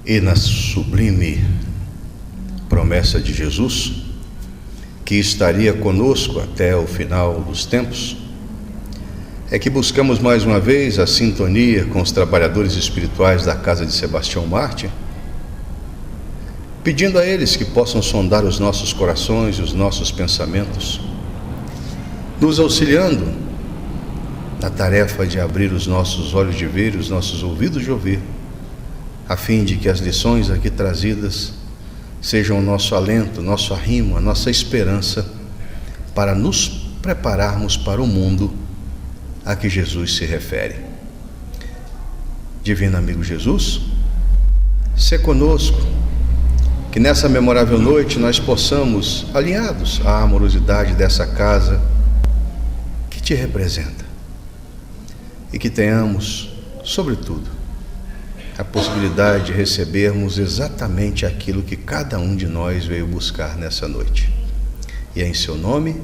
E na sublime promessa de Jesus, que estaria conosco até o final dos tempos, é que buscamos mais uma vez a sintonia com os trabalhadores espirituais da casa de Sebastião Mártir, pedindo a eles que possam sondar os nossos corações e os nossos pensamentos, nos auxiliando na tarefa de abrir os nossos olhos de ver e os nossos ouvidos de ouvir, a fim de que as lições aqui trazidas sejam o nosso alento, nosso arrimo, a nossa esperança para nos prepararmos para o mundo a que Jesus se refere. Divino amigo Jesus, sê conosco, que nessa memorável noite nós possamos, alinhados à amorosidade dessa casa que te representa, e que tenhamos, sobretudo, a possibilidade de recebermos exatamente aquilo que cada um de nós veio buscar nessa noite. E é em seu nome,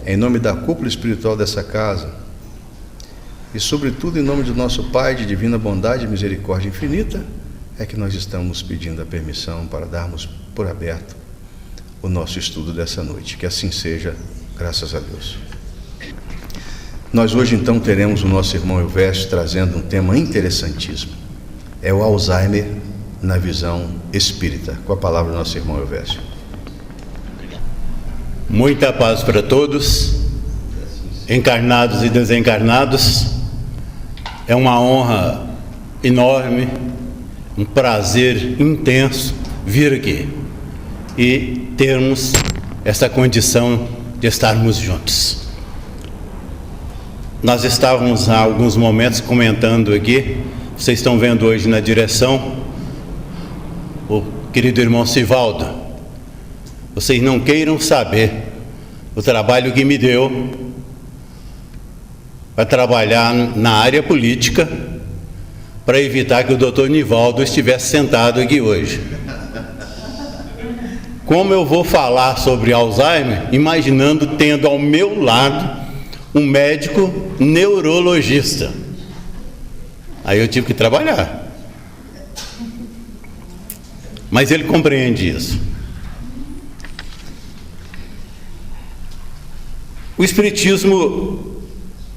em nome da cúpula espiritual dessa casa, e sobretudo em nome do nosso Pai de divina bondade e misericórdia infinita, é que nós estamos pedindo a permissão para darmos por aberto o nosso estudo dessa noite. Que assim seja, graças a Deus. Nós hoje então teremos o nosso irmão Elvésio trazendo um tema interessantíssimo. É o Alzheimer na visão espírita. Com a palavra, nosso irmão Elvésio. Muita paz para todos, encarnados e desencarnados. É uma honra enorme, um prazer intenso vir aqui e termos essa condição de estarmos juntos. Nós estávamos há alguns momentos comentando aqui. Vocês estão vendo hoje na direção o querido irmão Sivaldo. Vocês não queiram saber o trabalho que me deu para trabalhar na área política para evitar que o doutor Nivaldo estivesse sentado aqui hoje. Como eu vou falar sobre Alzheimer, imaginando tendo ao meu lado um médico neurologista? Aí eu tive que trabalhar. Mas ele compreende isso. O Espiritismo,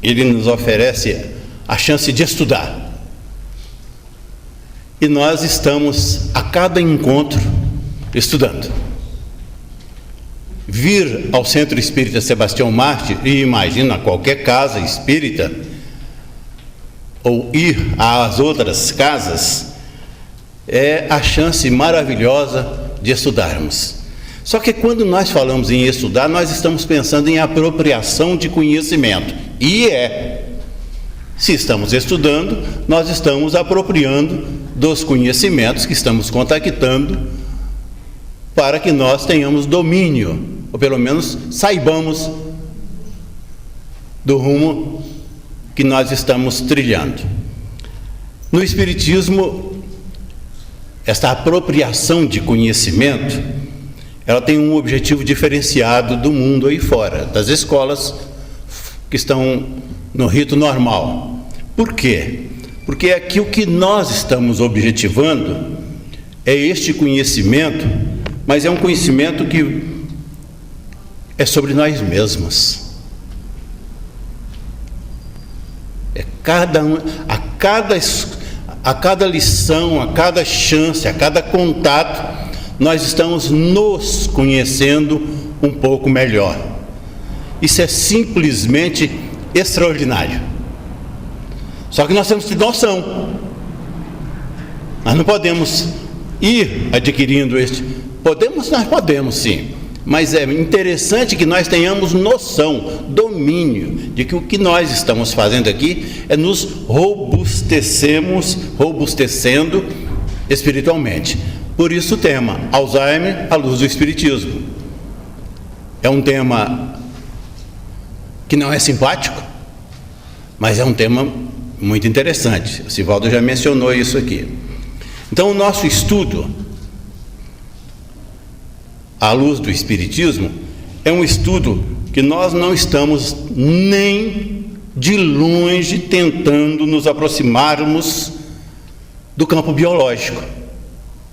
ele nos oferece a chance de estudar. E nós estamos, a cada encontro, estudando. Vir ao Centro Espírita Sebastião Mártir, e imagina qualquer casa espírita, ou ir às outras casas, é a chance maravilhosa de estudarmos. Só que quando nós falamos em estudar, nós estamos pensando em apropriação de conhecimento. E se estamos estudando, nós estamos apropriando dos conhecimentos que estamos contactando para que nós tenhamos domínio, ou pelo menos saibamos do rumo que nós estamos trilhando. No Espiritismo, esta apropriação de conhecimento, ela tem um objetivo diferenciado do mundo aí fora, das escolas que estão no rito normal. Por quê? Porque aqui o que nós estamos objetivando é este conhecimento, mas é um conhecimento que é sobre nós mesmos. A cada lição, a cada chance, a cada contato, nós estamos nos conhecendo um pouco melhor. Isso é simplesmente extraordinário. Só que nós temos que ter noção. Nós não podemos ir adquirindo este. Nós podemos sim. Mas é interessante que nós tenhamos noção, domínio, de que o que nós estamos fazendo aqui é nos robustecendo espiritualmente. Por isso o tema Alzheimer à luz do Espiritismo. É um tema que não é simpático, mas é um tema muito interessante. O Sivaldo já mencionou isso aqui. Então o nosso estudo à luz do Espiritismo é um estudo que nós não estamos nem de longe tentando nos aproximarmos do campo biológico.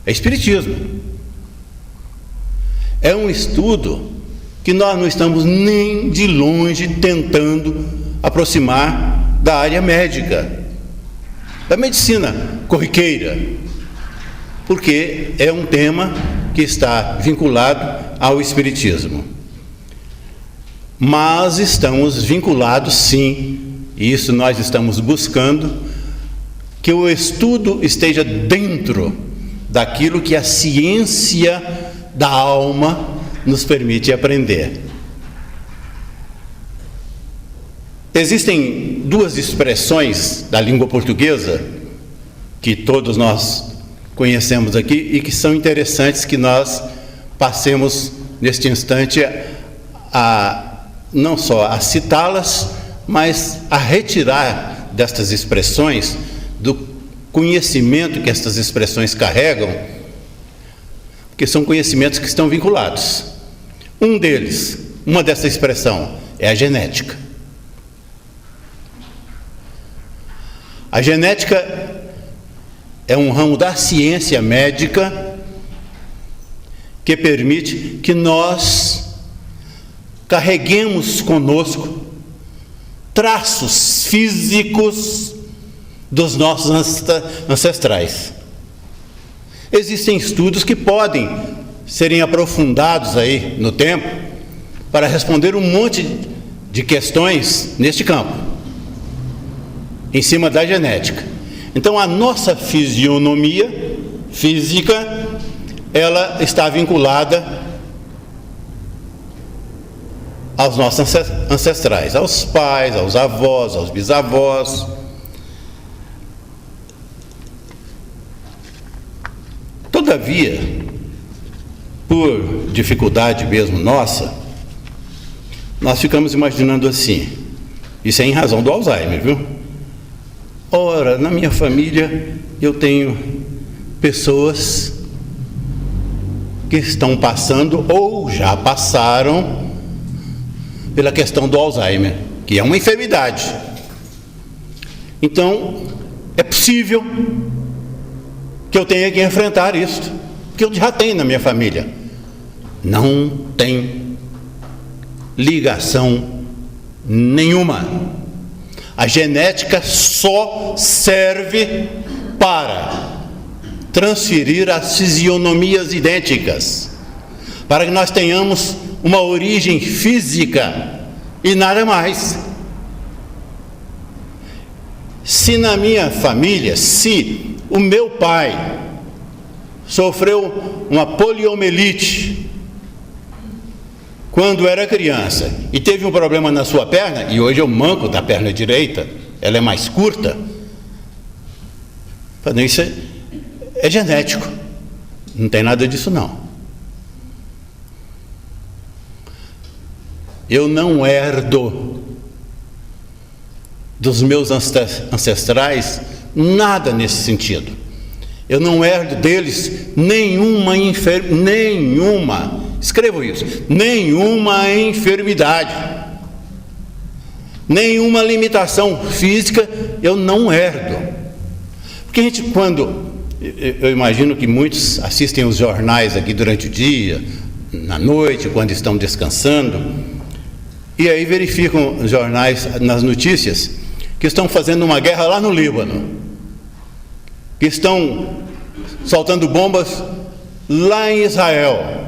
É espiritismo. É um estudo que nós não estamos nem de longe tentando aproximar da área médica, da medicina corriqueira, porque é um tema que está vinculado ao espiritismo. Mas estamos vinculados, sim, e isso nós estamos buscando, que o estudo esteja dentro daquilo que a ciência da alma nos permite aprender. Existem duas expressões da língua portuguesa que todos nós conhecemos aqui e que são interessantes que nós passemos neste instante não só a citá-las, mas a retirar destas expressões, do conhecimento que estas expressões carregam, porque são conhecimentos que estão vinculados. Uma dessa expressão é a genética. A genética é um ramo da ciência médica que permite que nós carreguemos conosco traços físicos dos nossos ancestrais. Existem estudos que podem serem aprofundados aí no tempo para responder um monte de questões neste campo, em cima da genética. Então, a nossa fisionomia física, ela está vinculada aos nossos ancestrais, aos pais, aos avós, aos bisavós. Todavia, por dificuldade mesmo nossa, nós ficamos imaginando assim, isso é em razão do Alzheimer, viu? Ora, na minha família eu tenho pessoas que estão passando ou já passaram pela questão do Alzheimer, que é uma enfermidade. Então, é possível que eu tenha que enfrentar isso, porque eu já tenho na minha família. Não tem ligação nenhuma. A genética só serve para transferir as fisionomias idênticas, para que nós tenhamos uma origem física e nada mais. Se na minha família, se o meu pai sofreu uma poliomielite quando era criança e teve um problema na sua perna, e hoje eu manco da perna direita, ela é mais curta, isso é genético, não tem nada disso não. Eu não herdo dos meus ancestrais nada nesse sentido. Eu não herdo deles nenhuma escrevo isso, nenhuma enfermidade, nenhuma limitação física eu não herdo. Porque a gente, eu imagino que muitos assistem os jornais aqui durante o dia, na noite, quando estão descansando, e aí verificam os jornais, nas notícias, que estão fazendo uma guerra lá no Líbano, que estão soltando bombas lá em Israel,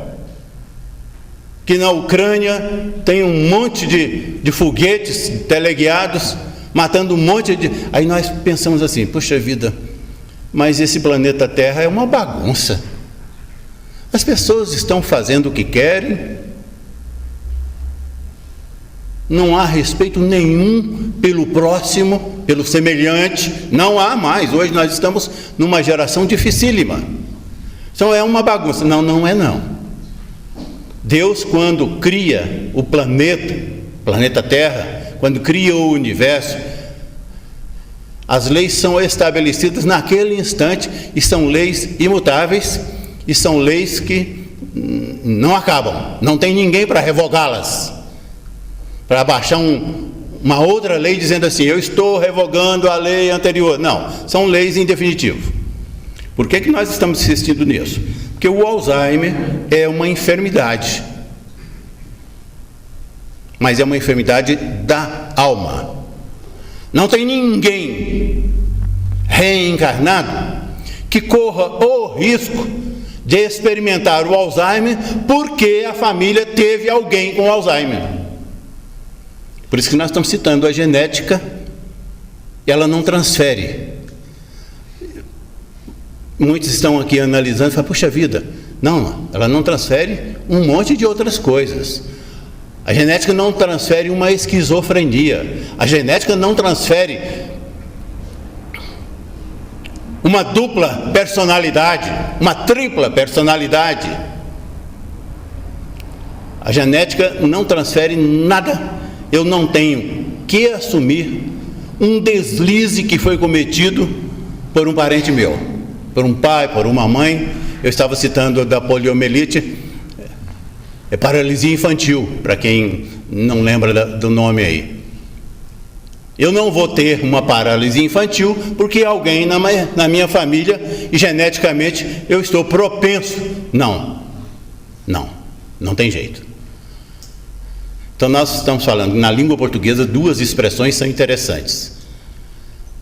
que na Ucrânia tem um monte de foguetes teleguiados, matando um monte de... Aí nós pensamos assim, puxa vida, mas esse planeta Terra é uma bagunça. As pessoas estão fazendo o que querem, não há respeito nenhum pelo próximo, pelo semelhante, não há mais. Hoje nós estamos numa geração dificílima. Então é uma bagunça. Não é não. Deus, quando cria o planeta Terra, quando cria o universo, as leis são estabelecidas naquele instante e são leis imutáveis e são leis que não acabam, não tem ninguém para revogá-las, para baixar uma outra lei dizendo assim, eu estou revogando a lei anterior. Não, são leis em definitivo. Por que nós estamos insistindo nisso? Porque o Alzheimer é uma enfermidade, mas é uma enfermidade da alma. Não tem ninguém reencarnado que corra o risco de experimentar o Alzheimer porque a família teve alguém com Alzheimer. Por isso que nós estamos citando a genética, ela não transfere. Muitos estão aqui analisando e falam, puxa vida, não, ela não transfere um monte de outras coisas. A genética não transfere uma esquizofrenia, a genética não transfere uma dupla personalidade, uma tripla personalidade. A genética não transfere nada. Eu não tenho que assumir um deslize que foi cometido por um parente meu, por um pai, por uma mãe. Eu estava citando da poliomielite, é paralisia infantil, para quem não lembra do nome aí. Eu não vou ter uma paralisia infantil porque alguém na minha família e geneticamente eu estou propenso. Não tem jeito. Então nós estamos falando, na língua portuguesa, duas expressões são interessantes.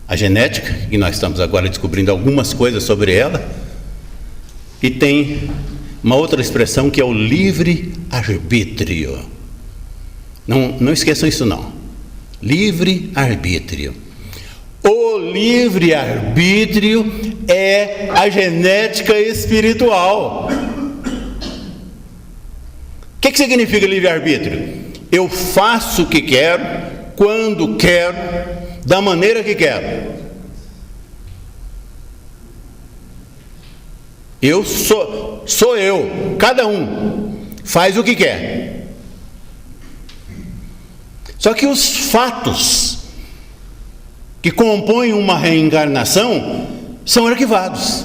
A genética, e nós estamos agora descobrindo algumas coisas sobre ela, e tem uma outra expressão que é o livre-arbítrio. Não esqueçam isso não. Livre-arbítrio. O livre-arbítrio é a genética espiritual. O que significa livre-arbítrio? Eu faço o que quero, quando quero, da maneira que quero. Eu sou eu, cada um faz o que quer. Só que os fatos que compõem uma reencarnação são arquivados.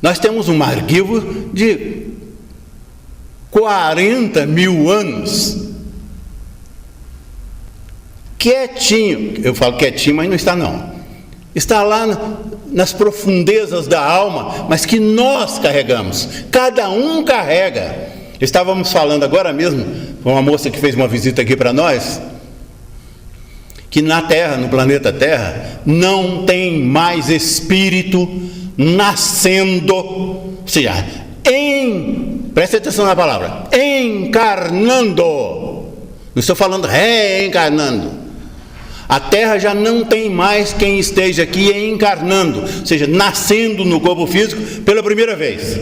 Nós temos um arquivo de 40 mil anos, quietinho. Eu falo quietinho, mas não está não. Está lá nas profundezas da alma, mas que nós carregamos. Cada um carrega. Estávamos falando agora mesmo com uma moça que fez uma visita aqui para nós, que na Terra, no planeta Terra, não tem mais espírito nascendo, ou seja, preste atenção na palavra, encarnando. Não estou falando reencarnando. A Terra já não tem mais quem esteja aqui encarnando, ou seja, nascendo no corpo físico pela primeira vez.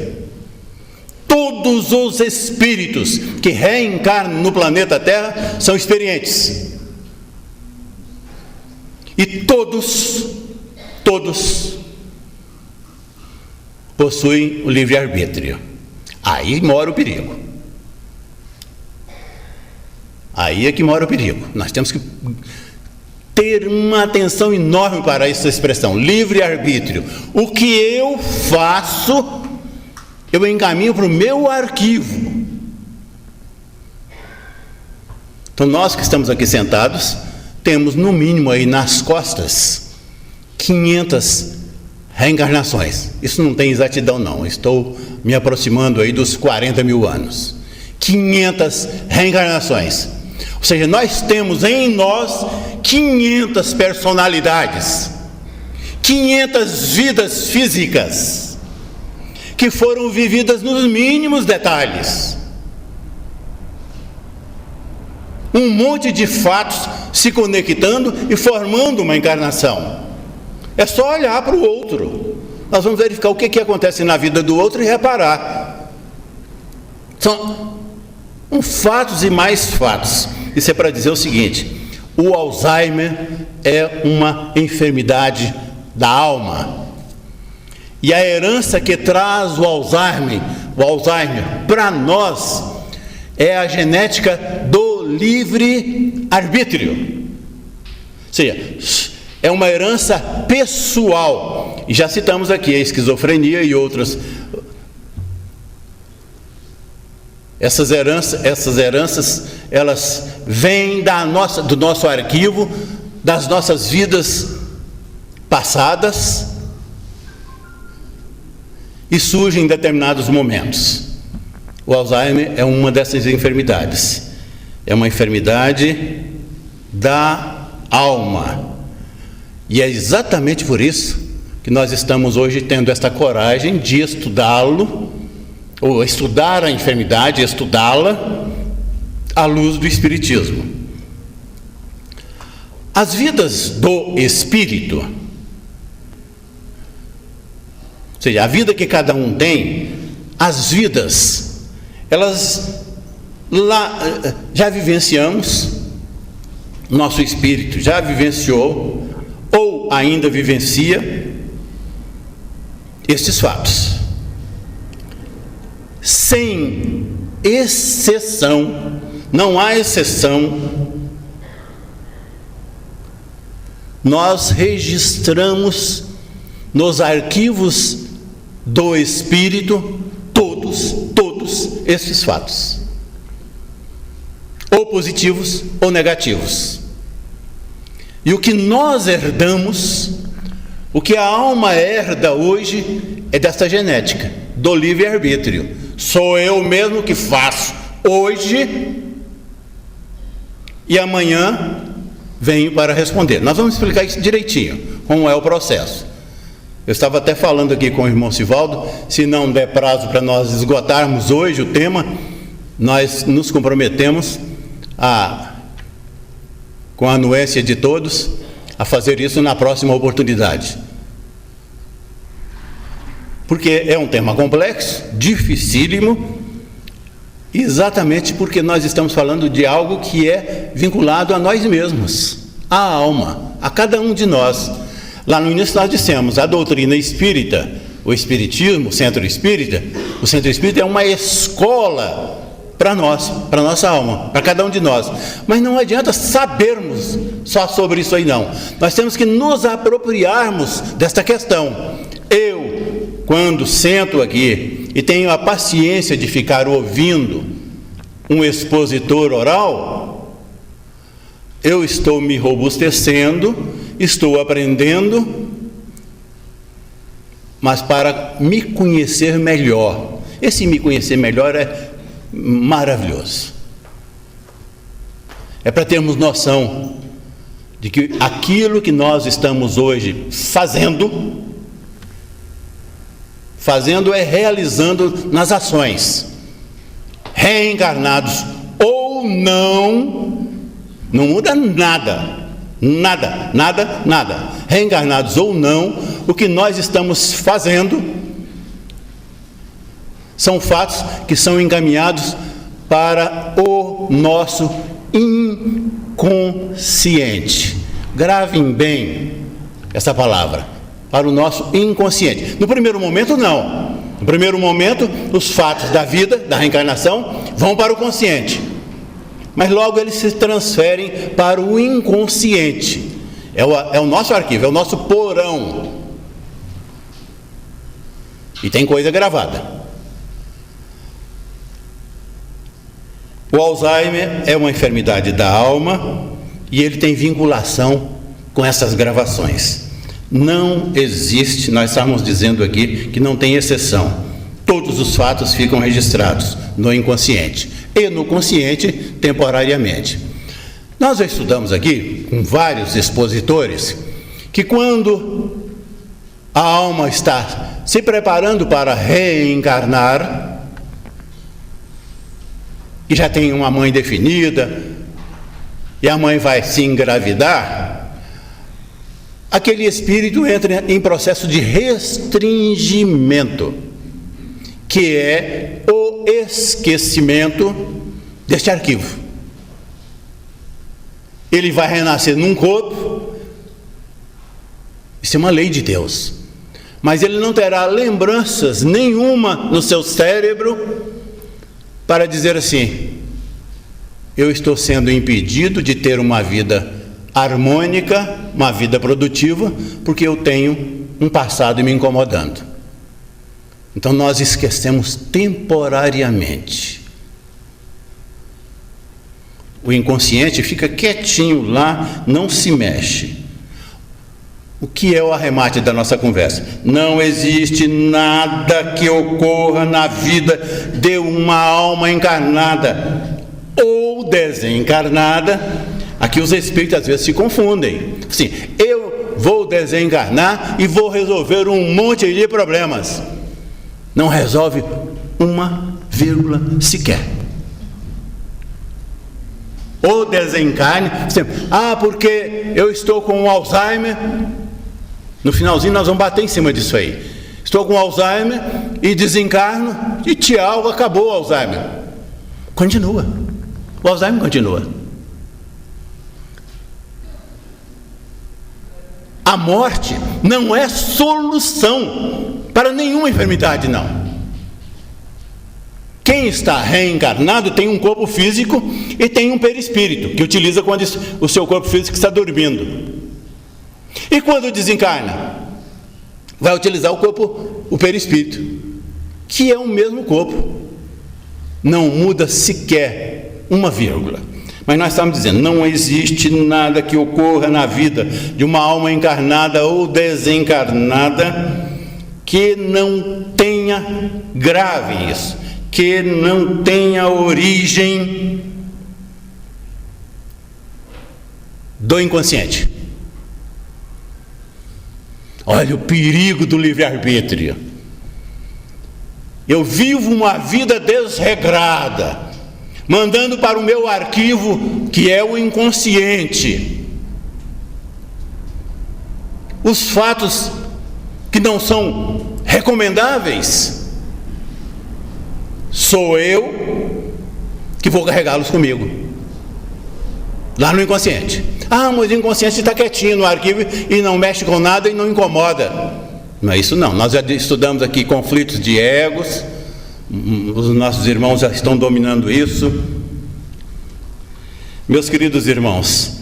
Todos os espíritos que reencarnam no planeta Terra são experientes. E todos possuem o livre-arbítrio. Aí mora o perigo. Aí é que mora o perigo. Nós temos que ter uma atenção enorme para essa expressão, livre-arbítrio. O que eu faço, eu encaminho para o meu arquivo. Então nós que estamos aqui sentados, temos no mínimo aí nas costas 500 reencarnações. Isso não tem exatidão não, estou me aproximando aí dos 40 mil anos. 500 reencarnações. Ou seja, nós temos em nós 500 personalidades, 500 vidas físicas, que foram vividas nos mínimos detalhes. Um monte de fatos se conectando e formando uma encarnação. É só olhar para o outro. Nós vamos verificar o que acontece na vida do outro e reparar. São fatos e mais fatos. Isso é para dizer o seguinte: o Alzheimer é uma enfermidade da alma. E a herança que traz o Alzheimer para nós é a genética do livre-arbítrio. Ou seja, é uma herança pessoal. E já citamos aqui a esquizofrenia e outras. Essas heranças, elas vêm do nosso arquivo, das nossas vidas passadas, e surge em determinados momentos. O Alzheimer é uma dessas enfermidades. É uma enfermidade da alma. E é exatamente por isso que nós estamos hoje tendo esta coragem de estudá-lo, ou estudar a enfermidade, estudá-la à luz do Espiritismo. As vidas do Espírito, ou seja, a vida que cada um tem, as vidas, elas lá já vivenciamos, nosso espírito já vivenciou, ou ainda vivencia, estes fatos. Sem exceção, não há exceção, nós registramos nos arquivos do Espírito todos esses fatos, ou positivos ou negativos. E o que nós herdamos, o que a alma herda hoje, é desta genética, do livre-arbítrio. Sou eu mesmo que faço hoje, e amanhã venho para responder. Nós vamos explicar isso direitinho, como é o processo. Eu estava até falando aqui com o irmão Sivaldo, se não der prazo para nós esgotarmos hoje o tema, nós nos comprometemos com a anuência de todos, a fazer isso na próxima oportunidade. Porque é um tema complexo, dificílimo, exatamente porque nós estamos falando de algo que é vinculado a nós mesmos, à alma, a cada um de nós. Lá no início nós dissemos, a doutrina espírita, o espiritismo, o centro espírita é uma escola para nós, para nossa alma, para cada um de nós. Mas não adianta sabermos só sobre isso aí não. Nós temos que nos apropriarmos desta questão. Eu, quando sento aqui e tenho a paciência de ficar ouvindo um expositor oral, eu estou me robustecendo, estou aprendendo, mas para me conhecer melhor. Esse me conhecer melhor é maravilhoso. É para termos noção de que aquilo que nós estamos hoje fazendo é realizando nas ações. Reencarnados ou não muda nada. Nada. Reencarnados ou não, o que nós estamos fazendo são fatos que são encaminhados para o nosso inconsciente. Gravem bem essa palavra, para o nosso inconsciente. No primeiro momento, não. No primeiro momento, os fatos da vida, da reencarnação, vão para o consciente. Mas logo eles se transferem para o inconsciente. É o nosso arquivo, é o nosso porão. E tem coisa gravada. O Alzheimer é uma enfermidade da alma e ele tem vinculação com essas gravações. Não existe, nós estamos dizendo aqui que não tem exceção. Todos os fatos ficam registrados no inconsciente e no consciente temporariamente. Nós já estudamos aqui com vários expositores que quando a alma está se preparando para reencarnar, e já tem uma mãe definida, e a mãe vai se engravidar, aquele espírito entra em processo de restringimento, que é o esquecimento deste arquivo. Ele vai renascer num corpo, isso é uma lei de Deus, mas ele não terá lembranças nenhuma no seu cérebro para dizer assim: eu estou sendo impedido de ter uma vida harmônica, uma vida produtiva, porque eu tenho um passado me incomodando. Então nós esquecemos temporariamente. O inconsciente fica quietinho lá, não se mexe. O que é o arremate da nossa conversa? Não existe nada que ocorra na vida de uma alma encarnada ou desencarnada. Aqui os espíritos às vezes se confundem. Assim, eu vou desencarnar e vou resolver um monte de problemas. Não resolve uma vírgula sequer. Ou desencarne, porque eu estou com Alzheimer. No finalzinho nós vamos bater em cima disso aí. Estou com Alzheimer e desencarno e tchau, acabou o Alzheimer. Continua. O Alzheimer continua. A morte não é solução para nenhuma enfermidade, não. Quem está reencarnado tem um corpo físico e tem um perispírito, que utiliza quando o seu corpo físico está dormindo. E quando desencarna, vai utilizar o perispírito, que é o mesmo corpo. Não muda sequer uma vírgula. Mas nós estamos dizendo, não existe nada que ocorra na vida de uma alma encarnada ou desencarnada que não tenha, grave isso, que não tenha origem do inconsciente. Olha o perigo do livre-arbítrio. Eu vivo uma vida desregrada, mandando para o meu arquivo, que é o inconsciente, os fatos que não são recomendáveis. Sou eu que vou carregá-los comigo, lá no inconsciente. Mas o inconsciente está quietinho no arquivo e não mexe com nada e não incomoda. Não é isso não. Nós já estudamos aqui conflitos de egos. Os nossos irmãos já estão dominando isso. Meus queridos irmãos,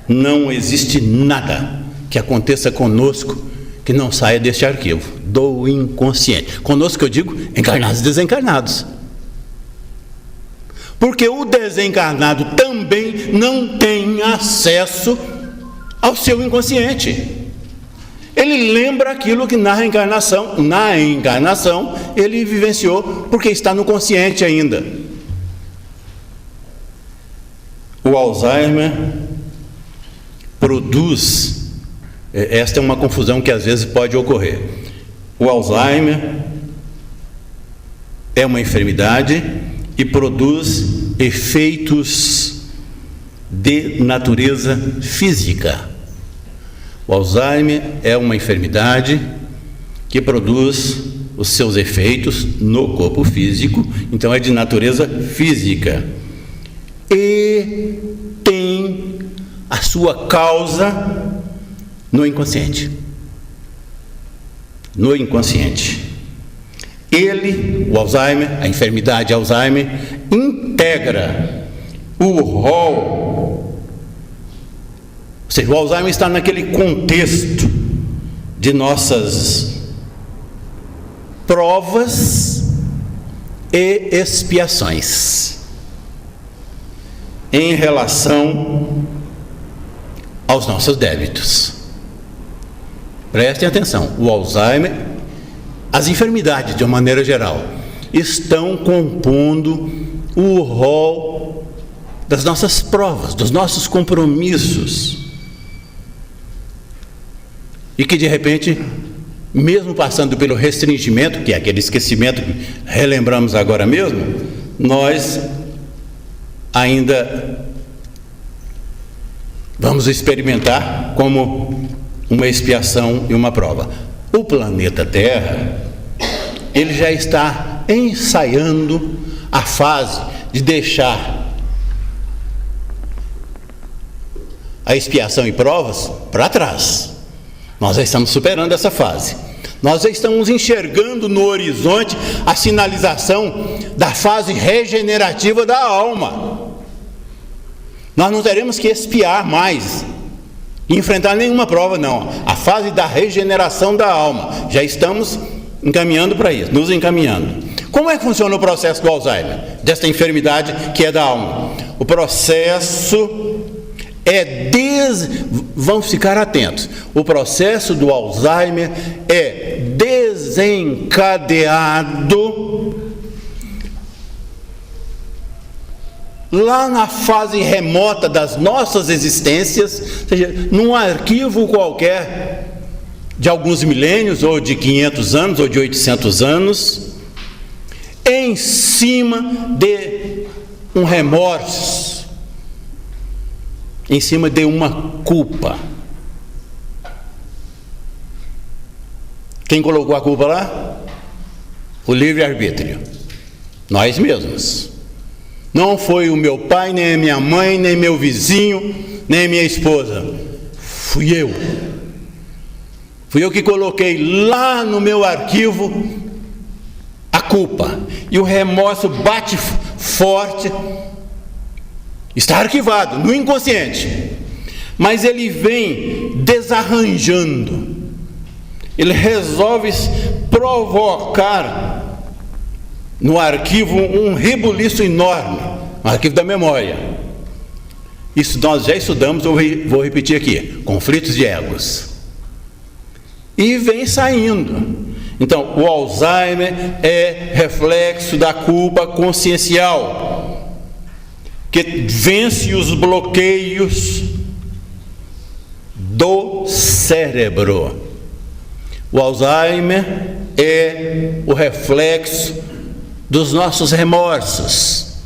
não existe nada que aconteça conosco que não saia deste arquivo, do inconsciente. Conosco eu digo encarnados e desencarnados. Porque o desencarnado também não tem acesso ao seu inconsciente. Ele lembra aquilo que na encarnação ele vivenciou, porque está no consciente ainda. O Alzheimer produz, esta é uma confusão que às vezes pode ocorrer. O Alzheimer é uma enfermidade e produz efeitos de natureza física. O Alzheimer é uma enfermidade que produz os seus efeitos no corpo físico, então é de natureza física. E tem a sua causa no inconsciente. No inconsciente. O Alzheimer, a enfermidade Alzheimer, integra o rol. Ou seja, o Alzheimer está naquele contexto de nossas provas e expiações em relação aos nossos débitos. Prestem atenção, o Alzheimer, as enfermidades de uma maneira geral, estão compondo o rol das nossas provas, dos nossos compromissos. E que de repente, mesmo passando pelo restringimento, que é aquele esquecimento que relembramos agora mesmo, nós ainda vamos experimentar como uma expiação e uma prova. O planeta Terra, ele já está ensaiando a fase de deixar a expiação e provas para trás. Nós já estamos superando essa fase. Nós já estamos enxergando no horizonte a sinalização da fase regenerativa da alma. Nós não teremos que expiar mais, enfrentar nenhuma prova, não. A fase da regeneração da alma. Já estamos encaminhando para isso, nos encaminhando. Como é que funciona o processo do Alzheimer, desta enfermidade que é da alma? O processo Vamos ficar atentos. O processo do Alzheimer é desencadeado lá na fase remota das nossas existências, ou seja, num arquivo qualquer de alguns milênios, ou de 500 anos, ou de 800 anos, em cima de um remorso, em cima de uma culpa. Quem colocou a culpa lá? O livre-arbítrio. Nós mesmos. Não foi o meu pai, nem a minha mãe, nem meu vizinho, nem minha esposa. Fui eu. Fui eu que coloquei lá no meu arquivo a culpa. E o remorso bate forte. Está arquivado no inconsciente. Mas ele vem desarranjando. Ele resolve provocar no arquivo um rebuliço enorme, no arquivo da memória. Isso nós já estudamos, eu vou repetir aqui: conflitos de egos. E vem saindo. Então, o Alzheimer é reflexo da culpa consciencial, que vence os bloqueios do cérebro. O Alzheimer é o reflexo dos nossos remorsos,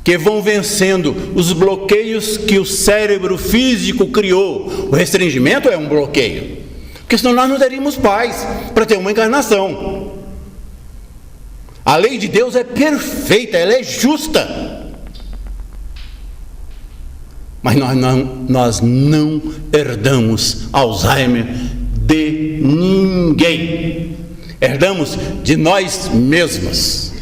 que vão vencendo os bloqueios que o cérebro físico criou. O restringimento é um bloqueio, porque senão nós não teríamos paz para ter uma encarnação. A lei de Deus é perfeita, ela é justa, mas nós não herdamos Alzheimer de ninguém. Herdamos de nós mesmos.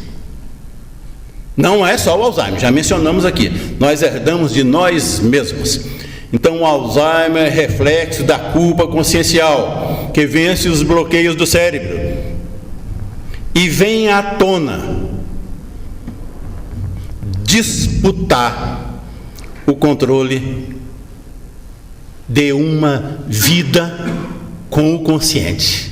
Não é só o Alzheimer, já mencionamos aqui. Nós herdamos de nós mesmos. Então o Alzheimer é reflexo da culpa consciencial, que vence os bloqueios do cérebro e vem à tona disputar o controle de uma vida com o consciente.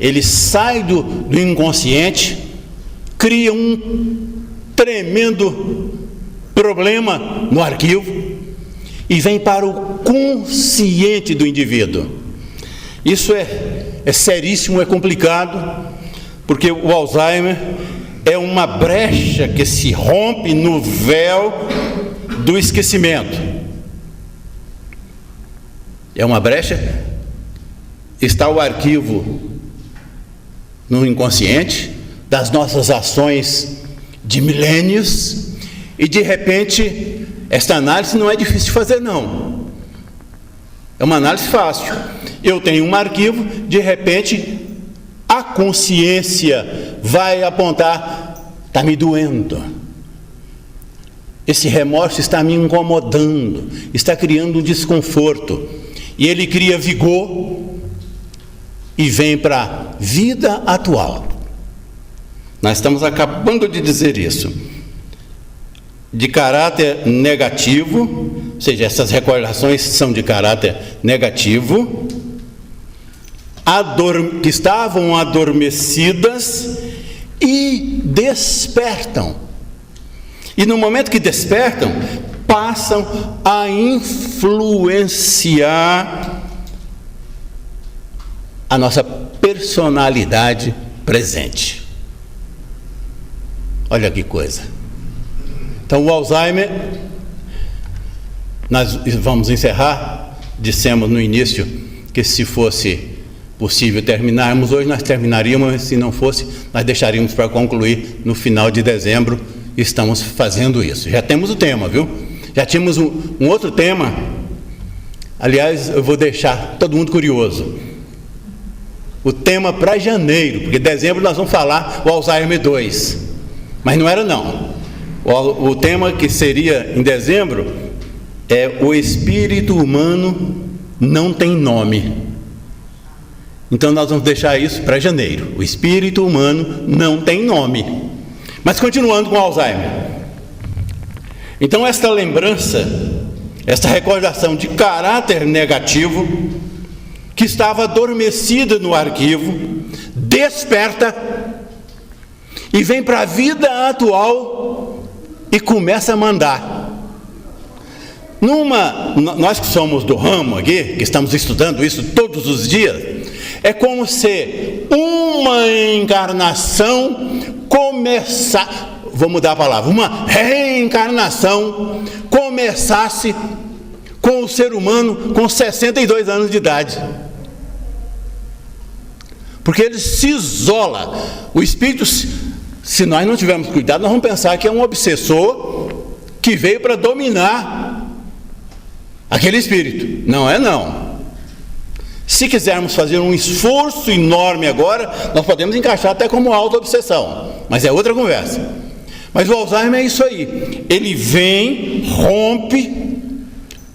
Ele sai do inconsciente, cria um tremendo problema no arquivo e vem para o consciente do indivíduo. Isso é seríssimo, é complicado, porque o Alzheimer é uma brecha que se rompe no véu do esquecimento. É uma brecha, está o arquivo no inconsciente das nossas ações de milênios, e de repente esta análise não é difícil de fazer, não. É uma análise fácil. Eu tenho um arquivo, de repente a consciência vai apontar: está me doendo, esse remorso está me incomodando, está criando um desconforto, e ele cria vigor e vem para a vida atual. Nós estamos acabando de dizer isso. De caráter negativo, ou seja, essas recordações são de caráter negativo, que estavam adormecidas e despertam. E no momento que despertam, passam a influenciar a nossa personalidade presente. Olha que coisa. Então o Alzheimer, nós vamos encerrar. Dissemos no início que se fosse possível terminarmos hoje, nós terminaríamos. Se não fosse, nós deixaríamos para concluir no final de dezembro. Estamos fazendo isso. Já temos o tema, viu? Já tínhamos um outro tema. Aliás, eu vou deixar todo mundo curioso. O tema para janeiro, porque em dezembro nós vamos falar o Alzheimer 2. Mas não era não. O tema que seria em dezembro é: o espírito humano não tem nome. Então nós vamos deixar isso para janeiro. O espírito humano não tem nome. Mas continuando com o Alzheimer. Então esta lembrança, esta recordação de caráter negativo, que estava adormecida no arquivo, desperta e vem para a vida atual e começa a mandar. Nós que somos do ramo aqui, que estamos estudando isso todos os dias, é como se uma encarnação vou mudar a palavra, uma reencarnação começasse com o ser humano com 62 anos de idade. Porque ele se isola. O espírito, se nós não tivermos cuidado, nós vamos pensar que é um obsessor que veio para dominar aquele espírito. Não é não. Se quisermos fazer um esforço enorme agora, nós podemos encaixar até como auto-obsessão, mas é outra conversa. Mas o Alzheimer é isso aí. Ele vem, rompe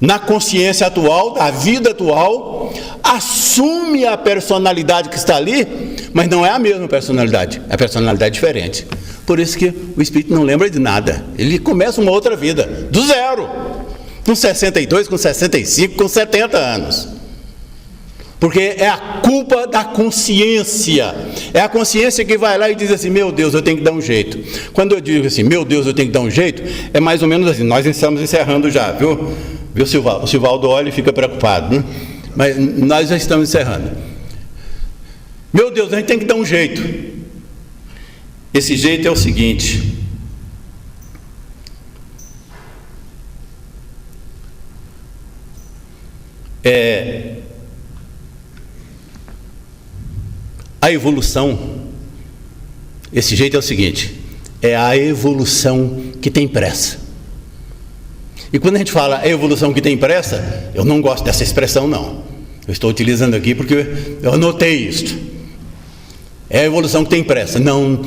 na consciência atual, da vida atual, assume a personalidade que está ali, mas não é a mesma personalidade, é a personalidade diferente. Por isso que o espírito não lembra de nada. Ele começa uma outra vida, do zero, com 62, com 65, com 70 anos. Porque é a culpa da consciência. É a consciência que vai lá e diz assim: meu Deus, eu tenho que dar um jeito. Quando eu digo assim, meu Deus, eu tenho que dar um jeito, é mais ou menos assim. Nós estamos encerrando já, viu Silvaldo? O Silvaldo olha e fica preocupado, né? Mas nós já estamos encerrando. Meu Deus, a gente tem que dar um jeito. Esse jeito é o seguinte: a evolução, esse jeito é o seguinte: é a evolução que tem pressa. E quando a gente fala a evolução que tem pressa, eu não gosto dessa expressão não. Eu estou utilizando aqui porque eu anotei isto. É a evolução que tem pressa. Não,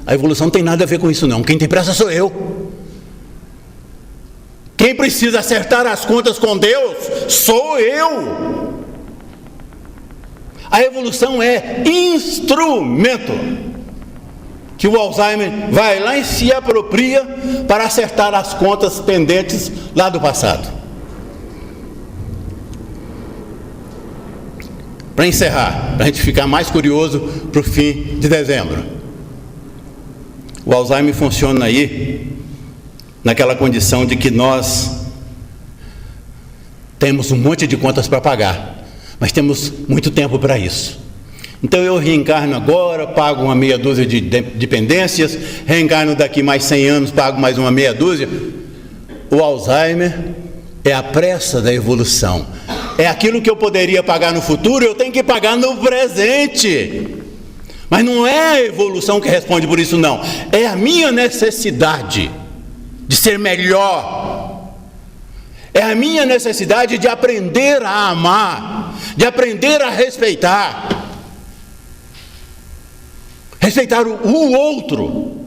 a evolução não tem nada a ver com isso não. Quem tem pressa sou eu. Quem precisa acertar as contas com Deus sou eu. A evolução é instrumento que o Alzheimer vai lá e se apropria para acertar as contas pendentes lá do passado. Para encerrar, para a gente ficar mais curioso para o fim de dezembro. O Alzheimer funciona aí naquela condição de que nós temos um monte de contas para pagar, mas temos muito tempo para isso. Então eu reencarno agora, pago uma meia dúzia de dependências, reencarno daqui mais 100 anos, pago mais uma meia dúzia. O Alzheimer é a pressa da evolução. É aquilo que eu poderia pagar no futuro, eu tenho que pagar no presente. Mas não é a evolução que responde por isso não. É a minha necessidade de ser melhor. É a minha necessidade de aprender a amar, de aprender a respeitar. Respeitar o outro.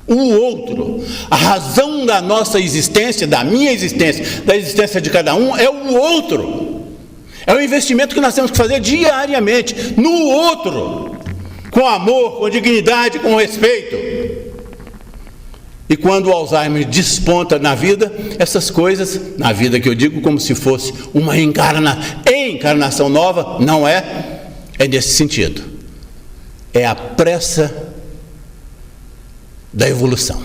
O outro. A razão da nossa existência, da minha existência, da existência de cada um, é o outro. É o investimento que nós temos que fazer diariamente no outro, com amor, com dignidade, com respeito. E quando o Alzheimer desponta na vida, essas coisas, na vida que eu digo como se fosse uma encarnação nova, não é? É nesse sentido. É a pressa da evolução.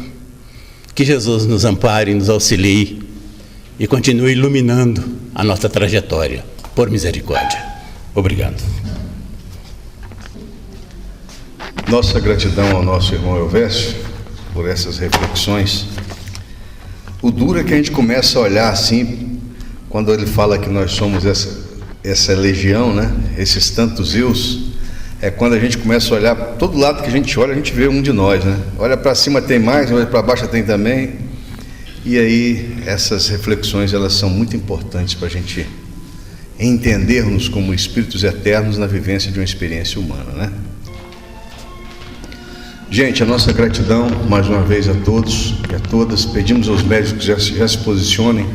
Que Jesus nos ampare e nos auxilie e continue iluminando a nossa trajetória, por misericórdia. Obrigado. Nossa gratidão ao nosso irmão Elvésio por essas reflexões. O duro é que a gente começa a olhar assim, quando ele fala que nós somos essa legião, né? Esses tantos eus. É quando a gente começa a olhar, todo lado que a gente olha, a gente vê um de nós, né? Olha para cima tem mais, olha para baixo tem também. E aí, essas reflexões, elas são muito importantes para a gente entendermos como espíritos eternos na vivência de uma experiência humana, né? Gente, a nossa gratidão, mais uma vez, a todos e a todas. Pedimos aos médicos que já se posicionem.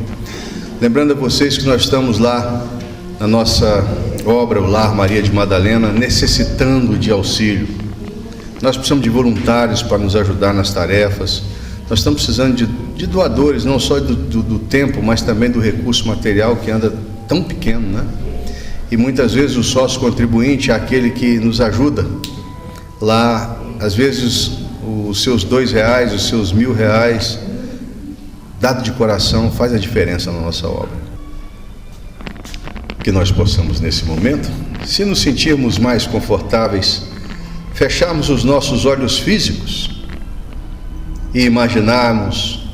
Lembrando a vocês que nós estamos lá na nossa obra, o Lar Maria de Madalena, necessitando de auxílio. Nós precisamos de voluntários para nos ajudar nas tarefas. Nós estamos precisando de doadores, não só do tempo, mas também do recurso material que anda tão pequeno, né? E muitas vezes o sócio contribuinte é aquele que nos ajuda lá, às vezes os seus R$2, os seus R$1.000, dado de coração, faz a diferença na nossa obra. Que nós possamos nesse momento, se nos sentirmos mais confortáveis, fecharmos os nossos olhos físicos e imaginarmos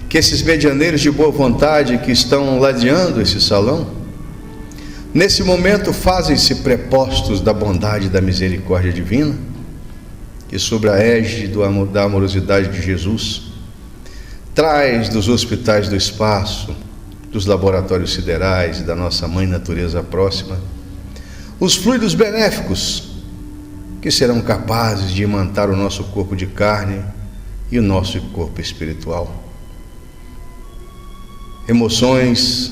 que esses medianeiros de boa vontade que estão ladeando esse salão, nesse momento fazem-se prepostos da bondade e da misericórdia divina, que sobre a égide da amorosidade de Jesus, traz dos hospitais do espaço, dos laboratórios siderais e da nossa mãe natureza próxima, os fluidos benéficos que serão capazes de imantar o nosso corpo de carne e o nosso corpo espiritual. Emoções,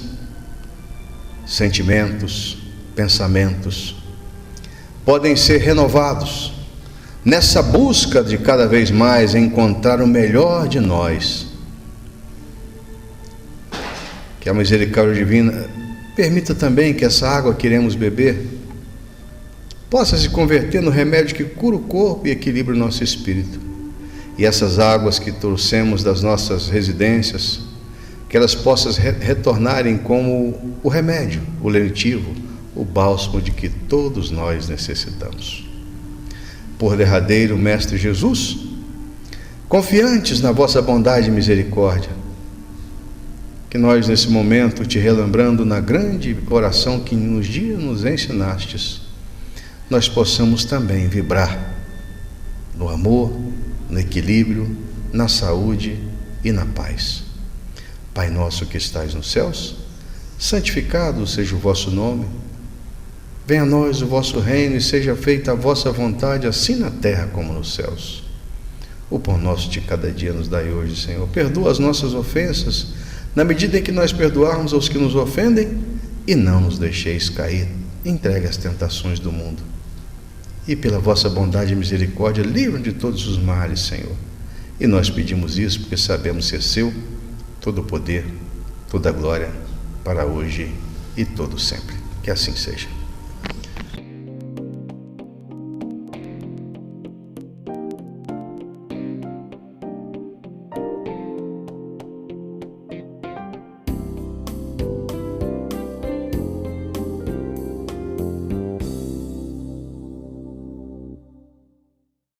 sentimentos, pensamentos podem ser renovados nessa busca de cada vez mais encontrar o melhor de nós. Que a misericórdia divina permita também que essa água que iremos beber possa se converter no remédio que cura o corpo e equilibra o nosso espírito. E essas águas que trouxemos das nossas residências, que elas possam retornarem como o remédio, o lenitivo, o bálsamo de que todos nós necessitamos. Por derradeiro, Mestre Jesus, confiantes na vossa bondade e misericórdia, que nós nesse momento, te relembrando na grande oração que nos dias nos ensinastes, nós possamos também vibrar no amor, no equilíbrio, na saúde e na paz. Pai nosso que estais nos céus, santificado seja o vosso nome. Venha a nós o vosso reino e seja feita a vossa vontade, assim na terra como nos céus. O pão nosso de cada dia nos dai hoje, Senhor. Perdoa as nossas ofensas, na medida em que nós perdoarmos aos que nos ofendem, e não nos deixeis cair. Entregue as tentações do mundo. E pela vossa bondade e misericórdia, livre de todos os males, Senhor. E nós pedimos isso porque sabemos ser seu todo o poder, toda a glória, para hoje e todo sempre. Que assim seja.